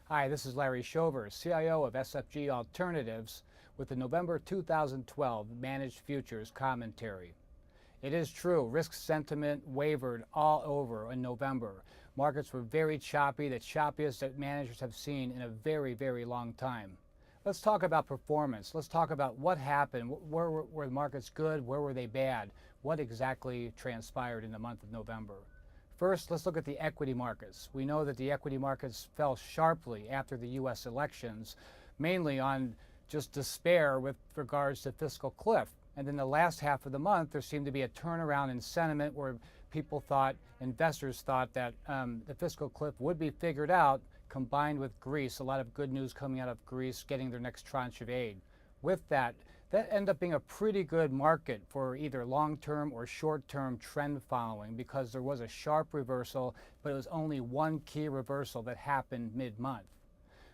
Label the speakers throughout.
Speaker 1: Hi, this is Larry Shover, CIO of SFG Alternatives, with the November 2012 Managed Futures commentary. It is true, risk sentiment wavered all over in November. Markets were very choppy, the choppiest that managers have seen in a very, very long time. Let's talk about performance. Let's talk about what happened. Where were the markets good? Where were they bad? What exactly transpired in the month of November? First, let's look at the equity markets. We know that the equity markets fell sharply after the U.S. elections, mainly on just despair with regards to fiscal cliff. And then the last half of the month, there seemed to be a turnaround in sentiment where people thought, investors thought that the fiscal cliff would be figured out, combined with Greece, a lot of good news coming out of Greece getting their next tranche of aid. With that ended up being a pretty good market for either long-term or short-term trend following because there was a sharp reversal, but it was only one key reversal that happened mid-month.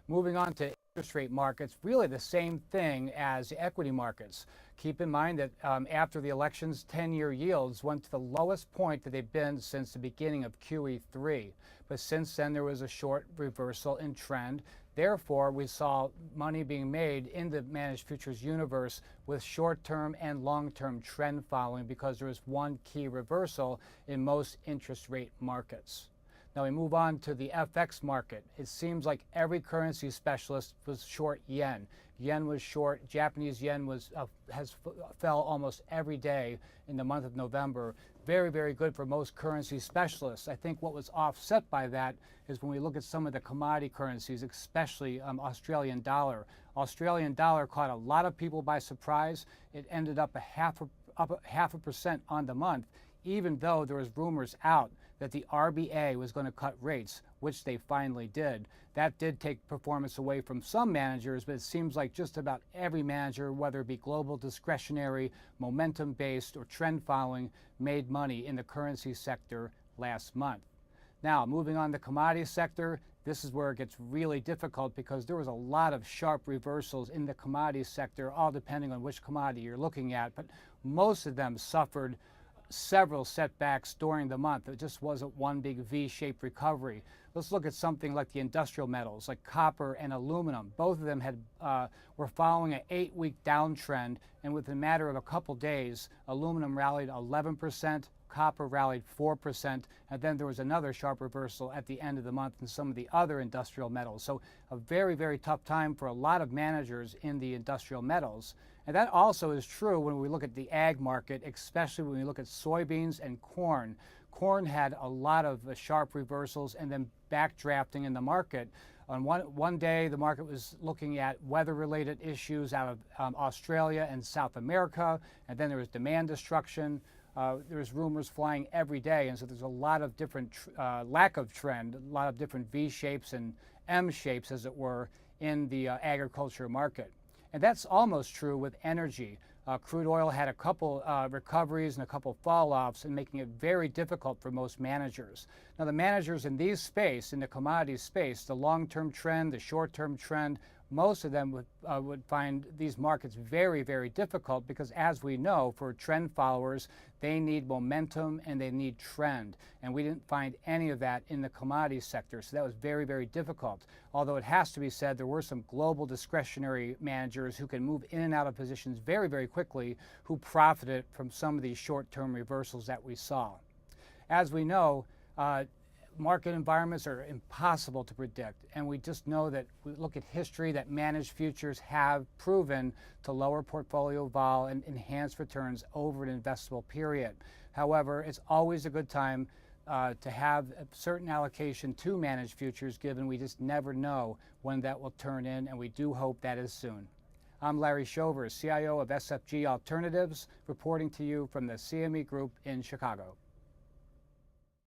Speaker 1: Moving on to interest rate markets, really the same thing as the equity markets. Keep in mind that after the elections, 10-year yields went to the lowest point that they've been since the beginning of QE3. But since then, there was a short reversal in trend. Therefore, we saw money being made in the managed futures universe with short-term and long-term trend following because there was one key reversal in most interest rate markets. Now we move on to the FX market. It seems like every currency specialist was short yen. Yen was short. Japanese yen fell almost every day in the month of November. Very, very good for most currency specialists. I think what was offset by that is when we look at some of the commodity currencies, especially Australian dollar. Australian dollar caught a lot of people by surprise. It ended up half a percent on the month, even though there was rumors out that the RBA was going to cut rates, which they finally did. That did take performance away from some managers, but it seems like just about every manager, whether it be global discretionary, momentum-based, or trend following, made money in the currency sector last month. Now, moving on to the commodity sector, this is where it gets really difficult because there was a lot of sharp reversals in the commodity sector, all depending on which commodity you're looking at, but most of them suffered several setbacks during the month. It just wasn't one big V-shaped recovery. Let's look at something like the industrial metals, like copper and aluminum. Both of them were following an 8-week downtrend, and within a matter of a couple days, aluminum rallied 11%, copper rallied 4%, and then there was another sharp reversal at the end of the month in some of the other industrial metals. So a very, very tough time for a lot of managers in the industrial metals. And that also is true when we look at the ag market, especially when we look at soybeans and corn. Corn had a lot of sharp reversals and then backdrafting in the market. On one day, the market was looking at weather-related issues out of Australia and South America, and then there was demand destruction. There's rumors flying every day, and so there's a lot of different lack of trend, a lot of different V shapes and M shapes, as it were, in the agriculture market. And that's almost true with energy. Crude oil had a couple recoveries and a couple fall-offs, and making it very difficult for most managers. Now, the managers in these space, in the commodity space, the long-term trend, the short-term trend, most of them would find these markets very, very difficult because, as we know, for trend followers, they need momentum and they need trend. And we didn't find any of that in the commodity sector, so that was very, very difficult. Although it has to be said, there were some global discretionary managers who can move in and out of positions very, very quickly who profited from some of these short-term reversals that we saw. As we know, market environments are impossible to predict, and we just know that we look at history that managed futures have proven to lower portfolio vol and enhance returns over an investable period. However, it's always a good time to have a certain allocation to managed futures, given we just never know when that will turn in, and we do hope that is soon. I'm Larry Shover, CIO of SFG Alternatives, reporting to you from the CME Group in Chicago.